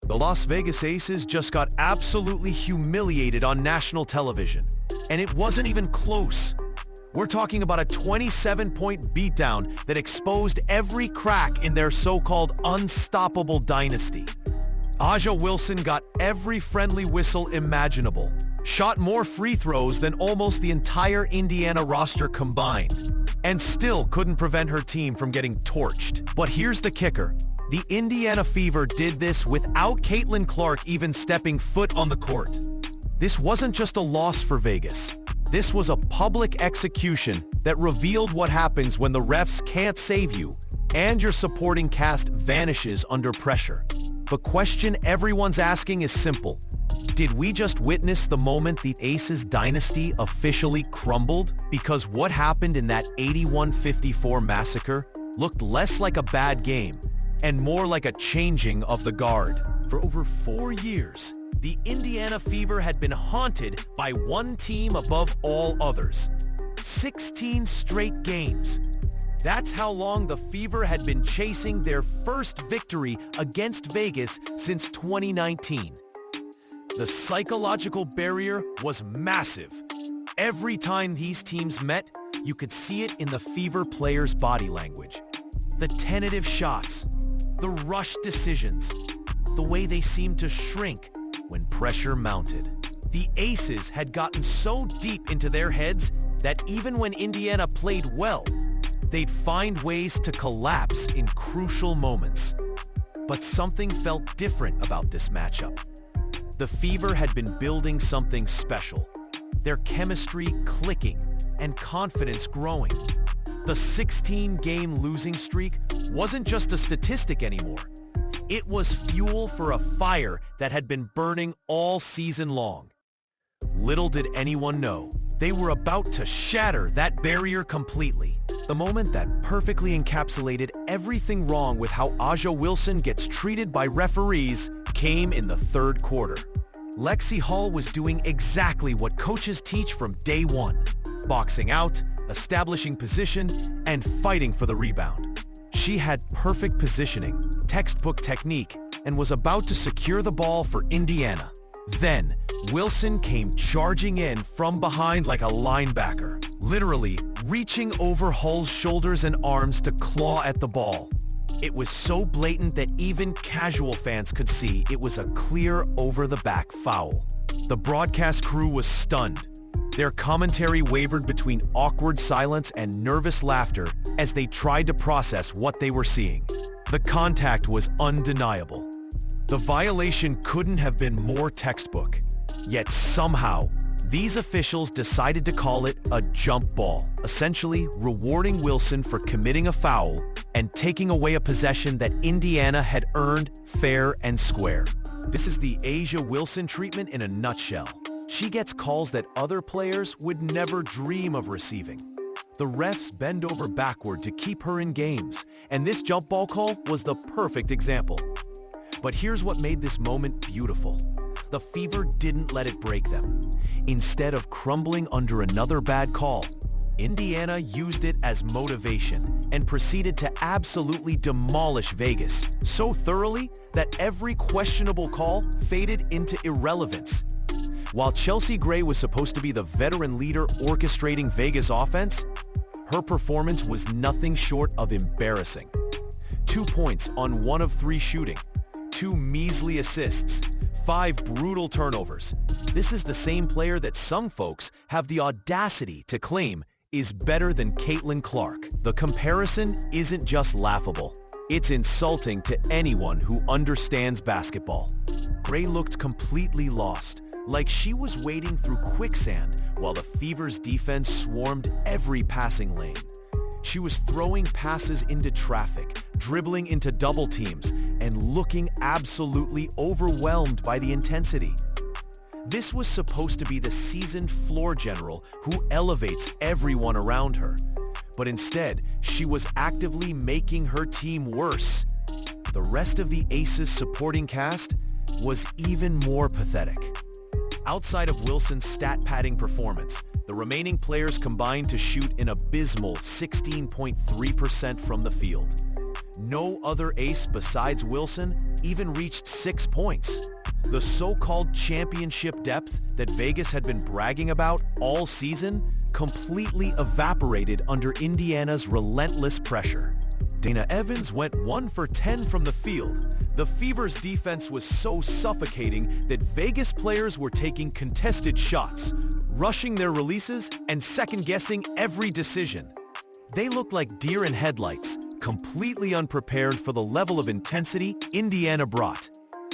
The Las Vegas Aces just got absolutely humiliated on national television, and it wasn't even close. We're talking about a 27-point beatdown that exposed every crack in their so-called unstoppable dynasty. A'ja Wilson got every friendly whistle imaginable, shot more free throws than almost the entire Indiana roster combined, and still couldn't prevent her team from getting torched. But here's the kicker. The Indiana Fever did this without Caitlin Clark even stepping foot on the court. This wasn't just a loss for Vegas. This was a public execution that revealed what happens when the refs can't save you and your supporting cast vanishes under pressure. The question everyone's asking is simple. Did we just witness the moment the Aces dynasty officially crumbled? Because what happened in that 81-54 massacre looked less like a bad game and more like a changing of the guard. For over 4 years, the Indiana Fever had been haunted by one team above all others. 16 straight games. That's how long the Fever had been chasing their first victory against Vegas since 2019. The psychological barrier was massive. Every time these teams met, you could see it in the Fever players' body language. The tentative shots, the rushed decisions, the way they seemed to shrink when pressure mounted. The Aces had gotten so deep into their heads that even when Indiana played well, they'd find ways to collapse in crucial moments. But something felt different about this matchup. The Fever had been building something special, their chemistry clicking and confidence growing. The 16-game losing streak wasn't just a statistic anymore. It was fuel for a fire that had been burning all season long. Little did anyone know, they were about to shatter that barrier completely. The moment that perfectly encapsulated everything wrong with how A'ja Wilson gets treated by referees came in the third quarter. Lexie Hall was doing exactly what coaches teach from day one, boxing out, establishing position, and fighting for the rebound. She had perfect positioning, textbook technique, and was about to secure the ball for Indiana. Then, Wilson came charging in from behind like a linebacker, literally reaching over Hall's shoulders and arms to claw at the ball. It was so blatant that even casual fans could see it was a clear over-the-back foul. The broadcast crew was stunned. Their commentary wavered between awkward silence and nervous laughter as they tried to process what they were seeing. The contact was undeniable. The violation couldn't have been more textbook. Yet somehow, these officials decided to call it a jump ball, essentially rewarding Wilson for committing a foul and taking away a possession that Indiana had earned fair and square. This is the A'ja Wilson treatment in a nutshell. She gets calls that other players would never dream of receiving. The refs bend over backward to keep her in games, and this jump ball call was the perfect example. But here's what made this moment beautiful. The Fever didn't let it break them. Instead of crumbling under another bad call, Indiana used it as motivation and proceeded to absolutely demolish Vegas so thoroughly that every questionable call faded into irrelevance. While Chelsea Gray was supposed to be the veteran leader orchestrating Vegas offense, her performance was nothing short of embarrassing. 2 points on 1 of 3 shooting, 2 measly assists, 5 brutal turnovers. This is the same player that some folks have the audacity to claim is better than Caitlin Clark. The comparison isn't just laughable. It's insulting to anyone who understands basketball. Gray looked completely lost, like she was wading through quicksand while the Fever's defense swarmed every passing lane. She was throwing passes into traffic, dribbling into double teams, and looking absolutely overwhelmed by the intensity. This was supposed to be the seasoned floor general who elevates everyone around her. But instead, she was actively making her team worse. The rest of the Aces supporting cast was even more pathetic. Outside of Wilson's stat-padding performance, the remaining players combined to shoot an abysmal 16.3% from the field. No other ace besides Wilson even reached 6 points. The so-called championship depth that Vegas had been bragging about all season completely evaporated under Indiana's relentless pressure. Dana Evans went 1 for 10 from the field. The Fever's defense was so suffocating that Vegas players were taking contested shots, rushing their releases, and second-guessing every decision. They looked like deer in headlights, completely unprepared for the level of intensity Indiana brought.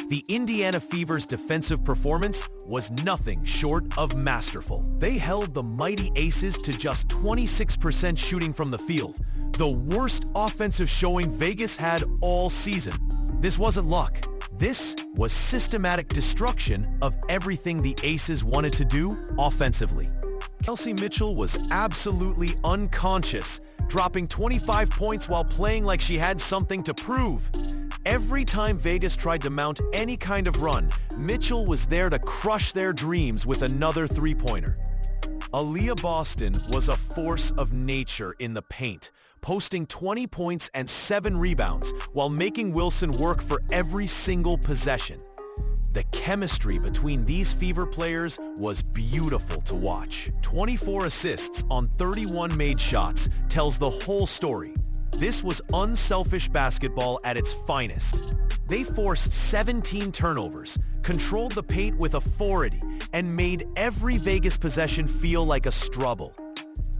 The Indiana Fever's defensive performance was nothing short of masterful. They held the mighty Aces to just 26% shooting from the field, the worst offensive showing Vegas had all season. This wasn't luck. This was systematic destruction of everything the Aces wanted to do offensively. Kelsey Mitchell was absolutely unconscious, dropping 25 points while playing like she had something to prove. Every time Vegas tried to mount any kind of run, Mitchell was there to crush their dreams with another three-pointer. Aaliyah Boston was a force of nature in the paint, posting 20 points and 7 rebounds while making Wilson work for every single possession. The chemistry between these Fever players was beautiful to watch. 24 assists on 31 made shots tells the whole story. This was unselfish basketball at its finest. They forced 17 turnovers, controlled the paint with authority, and made every Vegas possession feel like a struggle.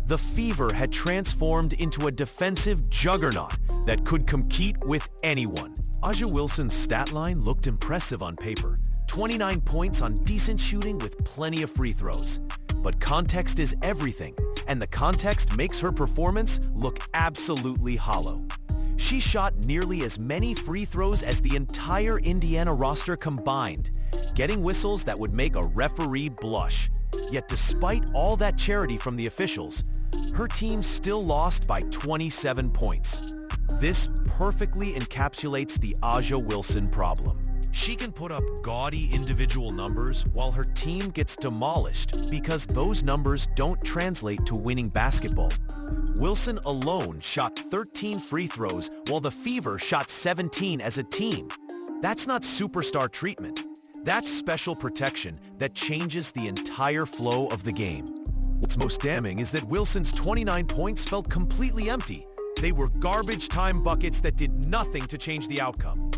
The Fever had transformed into a defensive juggernaut that could compete with anyone. A'ja Wilson's stat line looked impressive on paper. 29 points on decent shooting with plenty of free throws. But context is everything, and the context makes her performance look absolutely hollow. She shot nearly as many free throws as the entire Indiana roster combined, getting whistles that would make a referee blush. Yet despite all that charity from the officials, her team still lost by 27 points. This perfectly encapsulates the A'ja Wilson problem. She can put up gaudy individual numbers while her team gets demolished because those numbers don't translate to winning basketball. Wilson alone shot 13 free throws while the Fever shot 17 as a team. That's not superstar treatment. That's special protection that changes the entire flow of the game. What's most damning is that Wilson's 29 points felt completely empty. They were garbage time buckets that did nothing to change the outcome.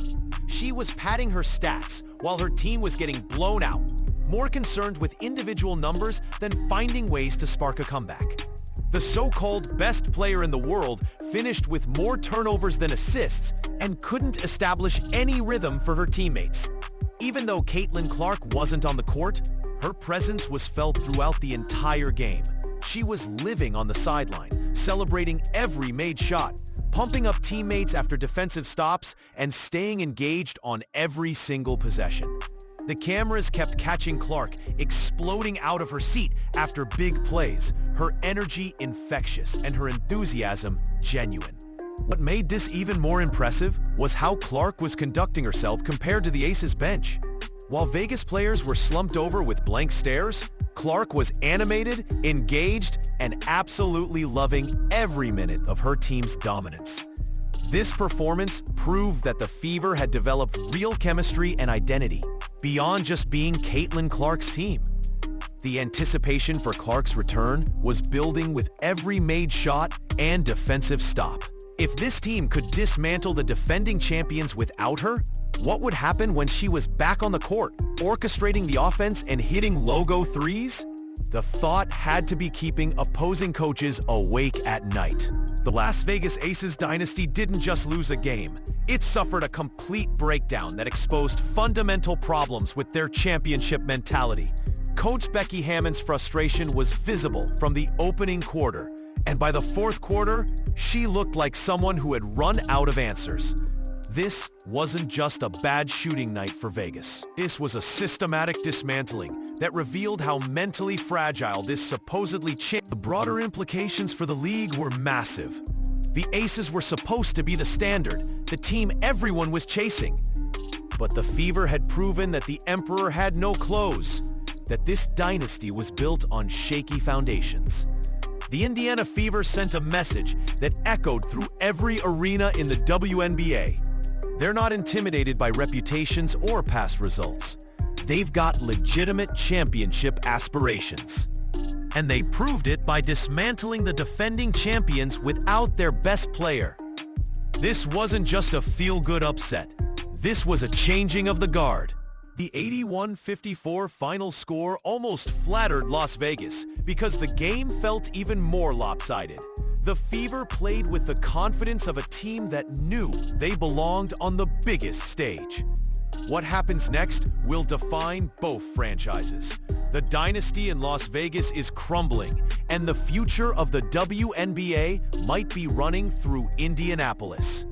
She was padding her stats while her team was getting blown out, more concerned with individual numbers than finding ways to spark a comeback. The so-called best player in the world finished with more turnovers than assists and couldn't establish any rhythm for her teammates. Even though Caitlin Clark wasn't on the court, her presence was felt throughout the entire game. She was living on the sideline, celebrating every made shot, pumping up teammates after defensive stops, and staying engaged on every single possession. The cameras kept catching Clark exploding out of her seat after big plays, her energy infectious and her enthusiasm genuine. What made this even more impressive was how Clark was conducting herself compared to the Aces bench. While Vegas players were slumped over with blank stares, Clark was animated, engaged, and absolutely loving every minute of her team's dominance. This performance proved that the Fever had developed real chemistry and identity, beyond just being Caitlin Clark's team. The anticipation for Clark's return was building with every made shot and defensive stop. If this team could dismantle the defending champions without her, what would happen when she was back on the court, orchestrating the offense and hitting logo threes? The thought had to be keeping opposing coaches awake at night. The Las Vegas Aces dynasty didn't just lose a game. It suffered a complete breakdown that exposed fundamental problems with their championship mentality. Coach Becky Hammon's frustration was visible from the opening quarter, and by the fourth quarter, she looked like someone who had run out of answers. This wasn't just a bad shooting night for Vegas. This was a systematic dismantling that revealed how mentally fragile this supposedly The broader implications for the league were massive. The Aces were supposed to be the standard, the team everyone was chasing. But the Fever had proven that the Emperor had no clothes, that this dynasty was built on shaky foundations. The Indiana Fever sent a message that echoed through every arena in the WNBA. They're not intimidated by reputations or past results. They've got legitimate championship aspirations. And they proved it by dismantling the defending champions without their best player. This wasn't just a feel-good upset. This was a changing of the guard. The 81-54 final score almost flattered Las Vegas because the game felt even more lopsided. The Fever played with the confidence of a team that knew they belonged on the biggest stage. What happens next will define both franchises. The dynasty in Las Vegas is crumbling, and the future of the WNBA might be running through Indianapolis.